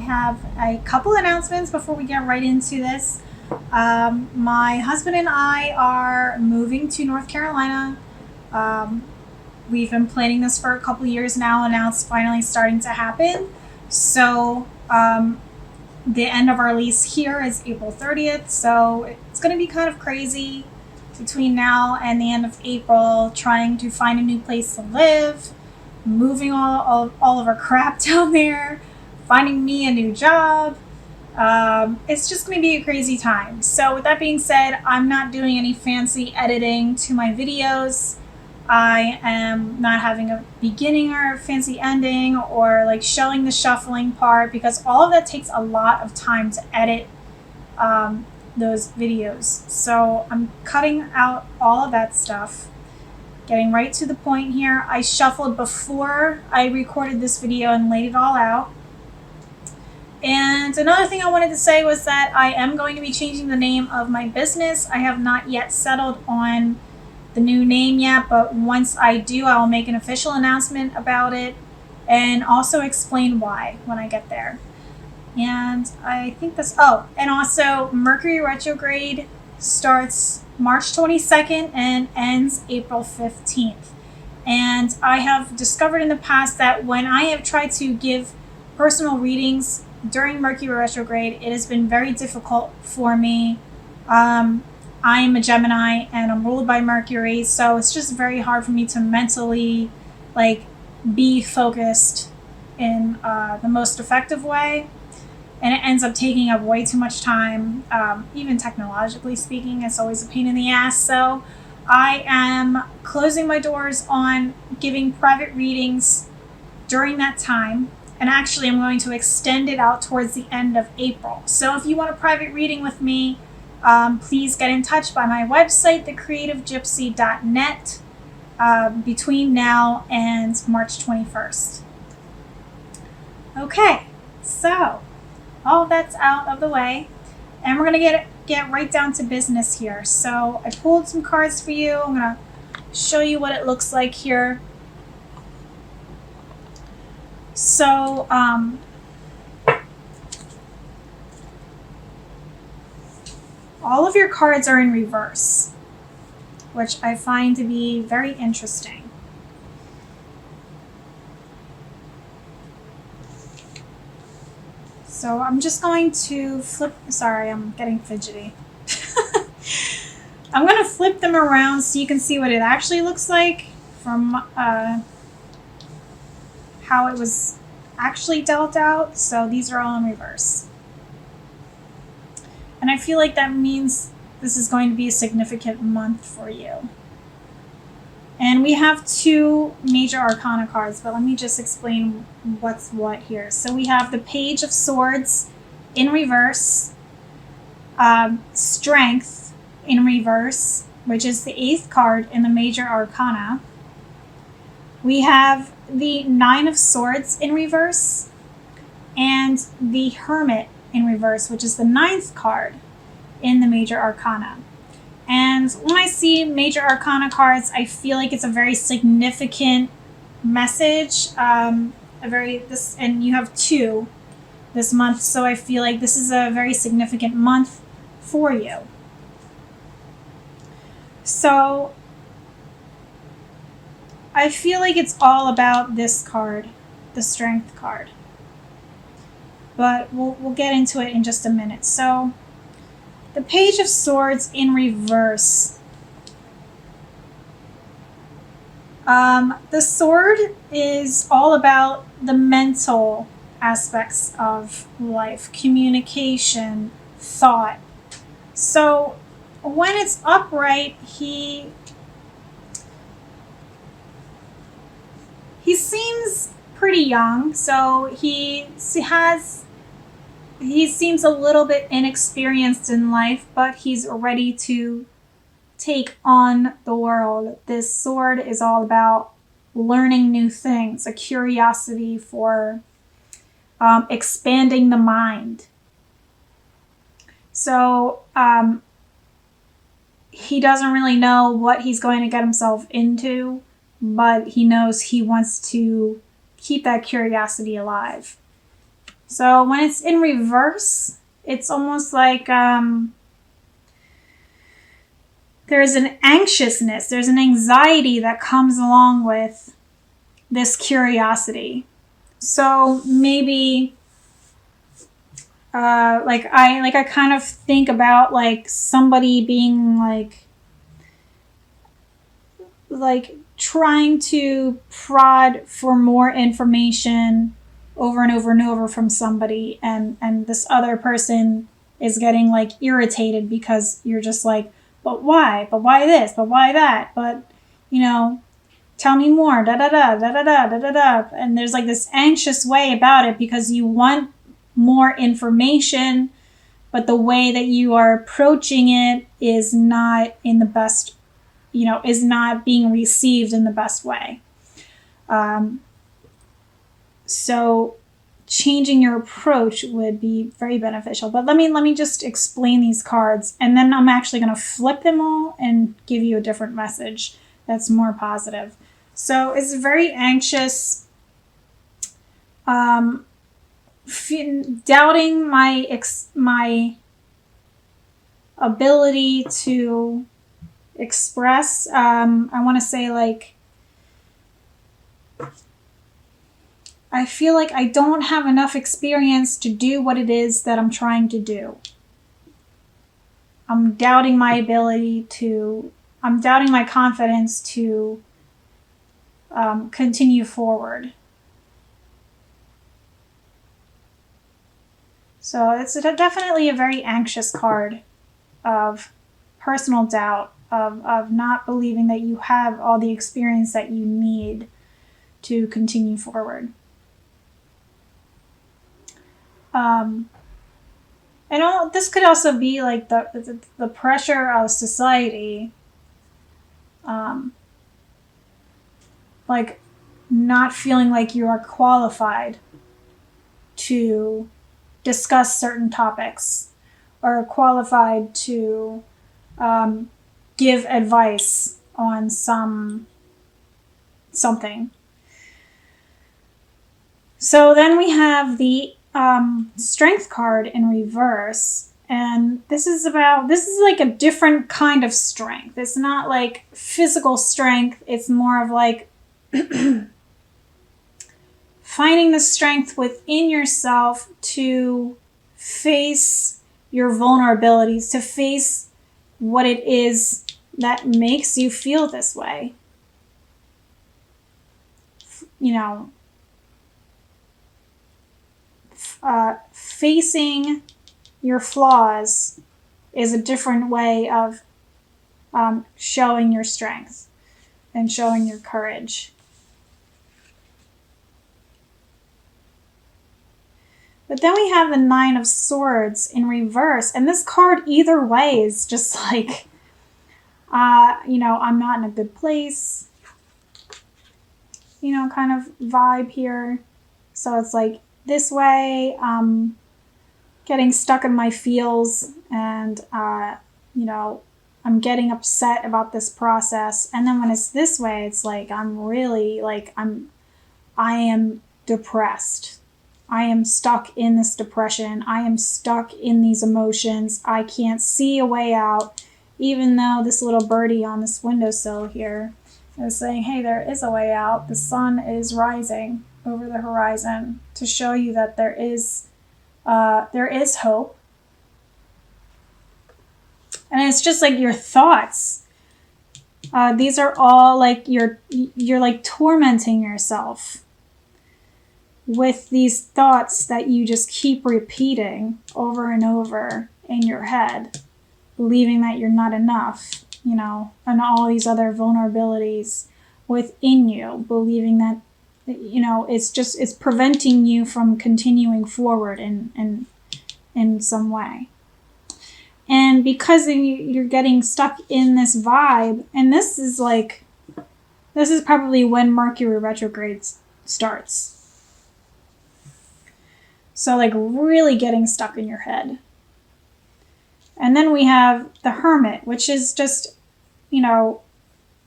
have a couple announcements before we get right into this. My husband and I are moving to North Carolina. We've been planning this for a couple years now, and now it's finally starting to happen. So the end of our lease here is April 30th. So it's going to be kind of crazy between now and the end of April, trying to find a new place to live, moving all of our crap down there, finding me a new job. It's just going to be a crazy time. So with that being said, I'm not doing any fancy editing to my videos. I am not having a beginning or a fancy ending or like showing the shuffling part, because all of that takes a lot of time to edit those videos. So I'm cutting out all of that stuff, getting right to the point here. I shuffled before I recorded this video and laid it all out. And another thing I wanted to say was that I am going to be changing the name of my business. I have not yet settled on the new name yet, but once I do, I will make an official announcement about it and also explain why when I get there. And I think that's, and also Mercury retrograde starts March 22nd and ends April 15th. And I have discovered in the past that when I have tried to give personal readings during Mercury retrograde, it has been very difficult for me. I am a Gemini and I'm ruled by Mercury, so it's just very hard for me to mentally be focused in the most effective way. And it ends up taking up way too much time. Even technologically speaking, it's always a pain in the ass. So I am closing my doors on giving private readings during that time. And actually, I'm going to extend it out towards the end of April. So if you want a private reading with me, please get in touch by my website, thecreativegypsy.net, between now and March 21st. Okay, so all that's out of the way, and we're going to get right down to business here. So I pulled some cards for you. I'm going to show you what it looks like here. So all of your cards are in reverse, which I find to be very interesting. So I'm just going to flip, sorry, I'm getting fidgety. I'm going to flip them around so you can see what it actually looks like from how it was actually dealt out. So these are all in reverse. And I feel like that means this is going to be a significant month for you. And we have two major arcana cards, but let me just explain what's what here. So we have the Page of Swords in reverse, Strength in reverse, which is the 8th card in the major arcana. We have the Nine of Swords in reverse, and the Hermit in reverse, which is the 9th card in the major arcana. And when I see major arcana cards, I feel like it's a very significant message. And you have two this month, so I feel like this is a very significant month for you. So I feel like it's all about this card, the Strength card. But we'll get into it in just a minute. So the Page of Swords in reverse. The sword is all about the mental aspects of life, communication, thought. So when it's upright, he seems pretty young. So he seems a little bit inexperienced in life, but he's ready to take on the world. This sword is all about learning new things, a curiosity for expanding the mind. So he doesn't really know what he's going to get himself into, but he knows he wants to keep that curiosity alive. So when it's in reverse, it's almost like there's an anxiousness, there's an anxiety that comes along with this curiosity. So maybe I kind of think about like somebody being like trying to prod for more information over and over and over from somebody, and this other person is getting like irritated because you're just like, but why this, but why that, but tell me more, da da da da da da da da da. And there's like this anxious way about it because you want more information, but the way that you are approaching it is not in the best, is not being received in the best way. So changing your approach would be very beneficial. But let me just explain these cards, and then I'm actually going to flip them all and give you a different message that's more positive. So it's very anxious, doubting my ability to express. I want to say like, I feel like I don't have enough experience to do what it is that I'm trying to do. I'm doubting my confidence to continue forward. So it's definitely a very anxious card of personal doubt, of not believing that you have all the experience that you need to continue forward. And this could also be like the pressure of society, like not feeling like you are qualified to discuss certain topics or qualified to give advice on something. So then we have the Strength card in reverse, and this is like a different kind of strength. It's not like physical strength, it's more of like finding the strength within yourself to face your vulnerabilities, to face what it is that makes you feel this way. Facing your flaws is a different way of showing your strength and showing your courage. But then we have the Nine of Swords in reverse, and this card either way is just like, I'm not in a good place, kind of vibe here. So it's like, this way, getting stuck in my feels, and I'm getting upset about this process. And then when it's this way, it's like I'm really like I am depressed. I am stuck in this depression. I am stuck in these emotions. I can't see a way out, even though this little birdie on this windowsill here is saying, hey, there is a way out. The sun is rising over the horizon to show you that there is hope. And it's just like your thoughts. These are all like you're like tormenting yourself with these thoughts that you just keep repeating over and over in your head, believing that you're not enough, and all these other vulnerabilities within you, believing that it's preventing you from continuing forward in some way. And because you're getting stuck in this vibe, and this is probably when Mercury retrograde starts. So like really getting stuck in your head. And then we have the Hermit, which is just,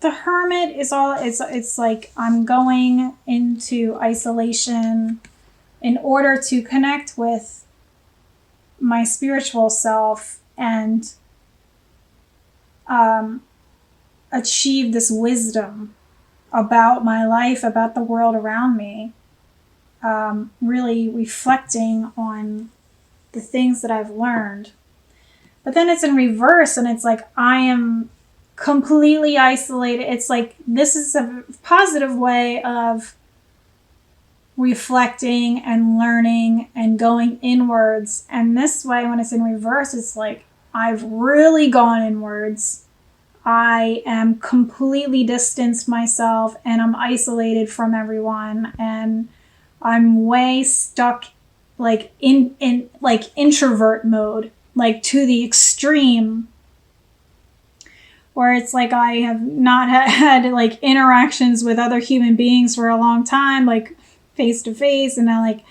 the Hermit is all, it's like I'm going into isolation. in order to connect with my spiritual self and achieve this wisdom about my life, about the world around me, really reflecting on the things that I've learned. But then it's in reverse, and it's like I am completely isolated. It's like this is a positive way of reflecting and learning and going inwards. And this way, when it's in reverse, it's like I've really gone inwards. I am completely distanced myself and I'm isolated from everyone, and I'm way stuck like in like introvert mode, like to the extreme, where it's like I have not had like interactions with other human beings for a long time, like face to face, and I like,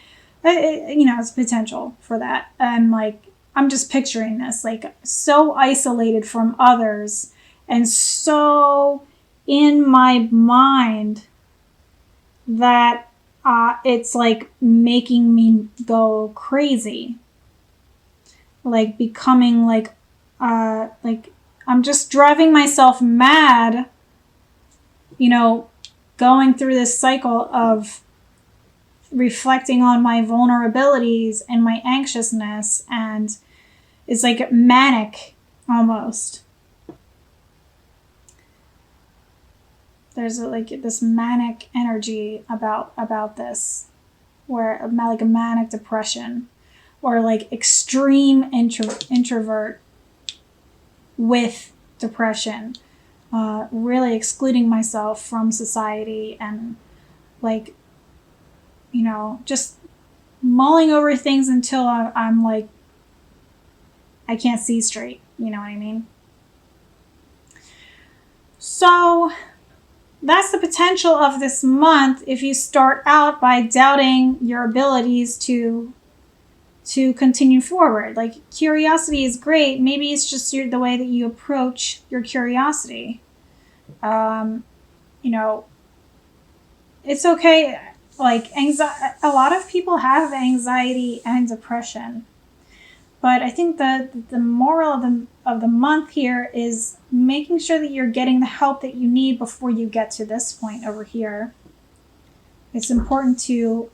it's potential for that. And like, I'm just picturing this, like so isolated from others and so in my mind that it's like making me go crazy, like becoming like I'm just driving myself mad, going through this cycle of reflecting on my vulnerabilities and my anxiousness, and it's like manic almost. There's like this manic energy about this, where like a manic depression, or like extreme introvert with depression, really excluding myself from society, and like, just mulling over things until I'm like, I can't see straight. You know what I mean? So that's the potential of this month if you start out by doubting your abilities to continue forward. Like, curiosity is great. Maybe it's just the way that you approach your curiosity. It's okay. Like, a lot of people have anxiety and depression. But I think that the moral of the month here is making sure that you're getting the help that you need before you get to this point over here. It's important to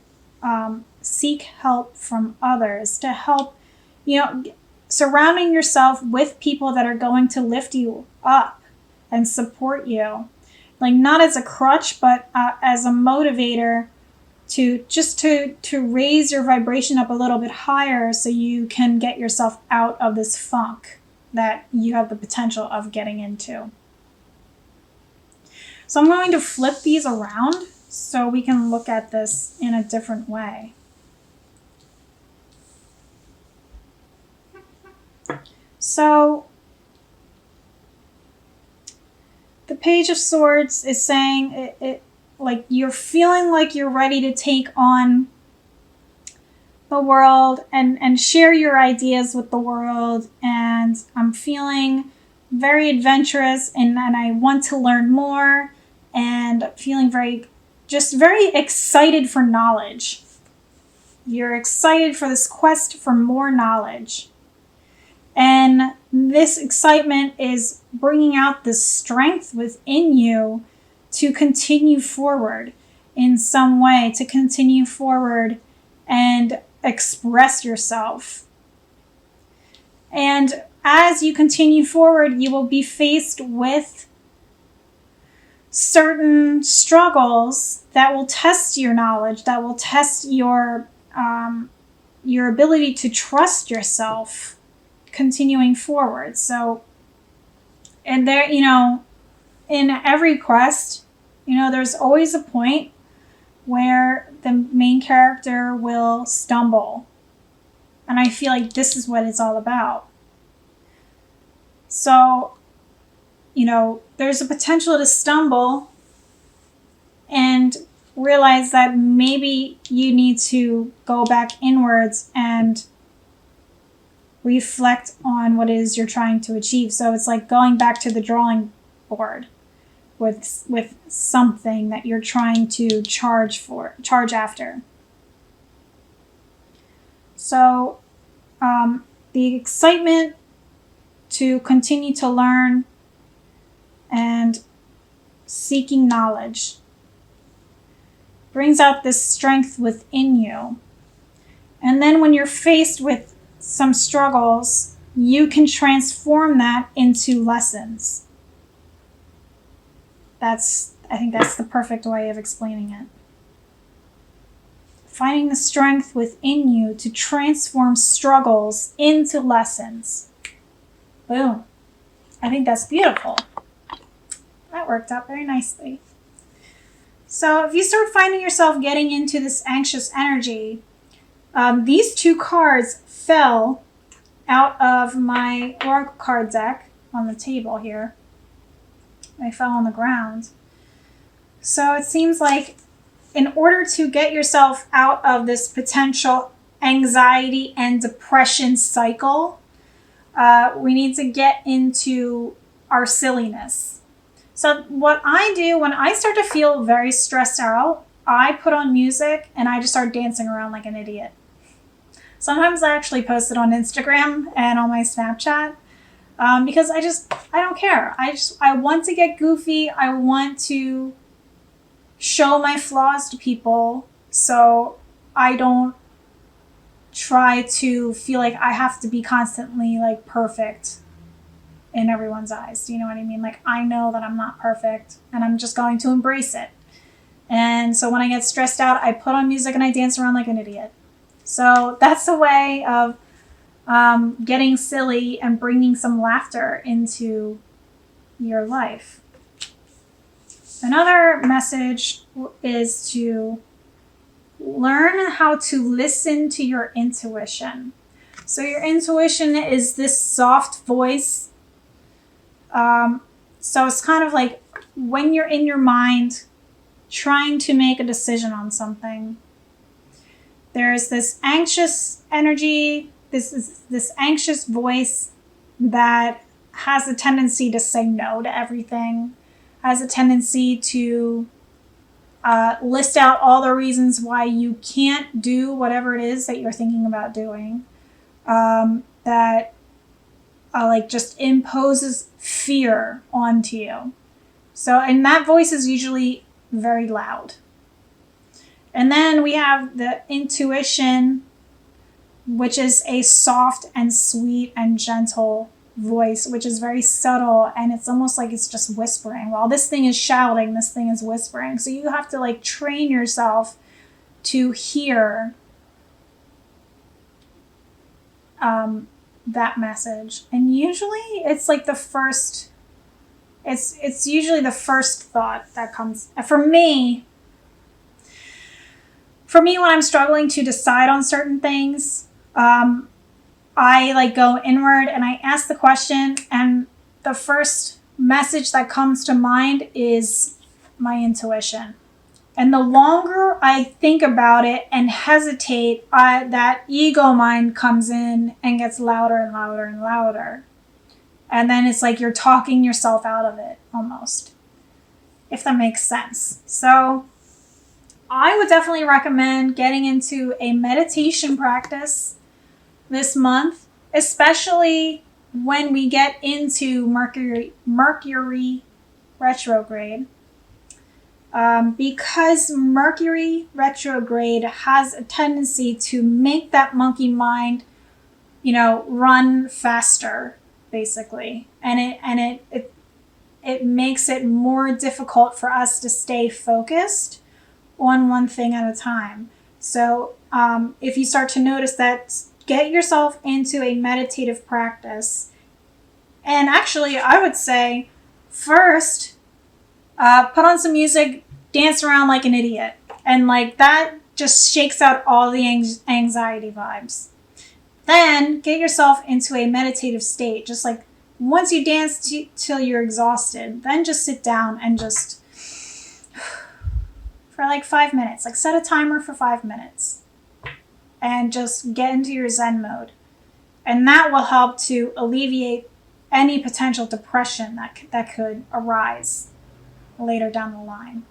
seek help from others, to help, surrounding yourself with people that are going to lift you up and support you. Like, not as a crutch, but as a motivator to raise your vibration up a little bit higher so you can get yourself out of this funk that you have the potential of getting into. So I'm going to flip these around so we can look at this in a different way. So the Page of Swords is saying it like you're feeling like you're ready to take on the world and share your ideas with the world. And I'm feeling very adventurous, and I want to learn more, and feeling very excited for knowledge. You're excited for this quest for more knowledge. And this excitement is bringing out this strength within you to continue forward in some way, to continue forward and express yourself. And as you continue forward, you will be faced with certain struggles that will test your knowledge, that will test your ability to trust yourself continuing forward. So, and there, in every quest, there's always a point where the main character will stumble. And I feel like this is what it's all about. So, there's a potential to stumble and realize that maybe you need to go back inwards and reflect on what it is you're trying to achieve. So it's like going back to the drawing board with something that you're trying to charge after. So the excitement to continue to learn and seeking knowledge brings out this strength within you. And then when you're faced with some struggles, you can transform that into lessons. I think that's the perfect way of explaining it. Finding the strength within you to transform struggles into lessons. Boom. I think that's beautiful. That worked out very nicely. So if you start finding yourself getting into this anxious energy, these two cards fell out of my oracle card deck on the table here. They fell on the ground. So it seems like in order to get yourself out of this potential anxiety and depression cycle, we need to get into our silliness. So what I do when I start to feel very stressed out, I put on music and I just start dancing around like an idiot. Sometimes I actually post it on Instagram and on my Snapchat because I don't care. I want to get goofy. I want to show my flaws to people so I don't try to feel like I have to be constantly like perfect in everyone's eyes. Do you know what I mean? Like, I know that I'm not perfect and I'm just going to embrace it. And so when I get stressed out, I put on music and I dance around like an idiot. So that's a way of getting silly and bringing some laughter into your life. Another message is to learn how to listen to your intuition. So your intuition is this soft voice. So it's kind of like when you're in your mind trying to make a decision on something, there's this anxious energy, this anxious voice that has a tendency to say no to everything, has a tendency to list out all the reasons why you can't do whatever it is that you're thinking about doing, that like just imposes fear onto you. So, and that voice is usually very loud. And then we have the intuition, which is a soft and sweet and gentle voice, which is very subtle, and it's almost like it's just whispering. While this thing is shouting, this thing is whispering. So you have to like train yourself to hear that message. And usually it's like it's usually the first thought that comes. For me, when I'm struggling to decide on certain things, I like go inward and I ask the question, and the first message that comes to mind is my intuition. And the longer I think about it and hesitate, that ego mind comes in and gets louder and louder and louder. And then it's like you're talking yourself out of it almost, if that makes sense. So I would definitely recommend getting into a meditation practice this month, especially when we get into Mercury retrograde. Because Mercury retrograde has a tendency to make that monkey mind, run faster, basically. And it makes it more difficult for us to stay focused on one thing at a time. So if you start to notice that, get yourself into a meditative practice. And actually, I would say first, put on some music, dance around like an idiot. And like that just shakes out all the anxiety vibes. Then get yourself into a meditative state. Just like once you dance till you're exhausted, then just sit down and just for like 5 minutes. Like set a timer for 5 minutes. And just get into your Zen mode. And that will help to alleviate any potential depression that could arise later down the line.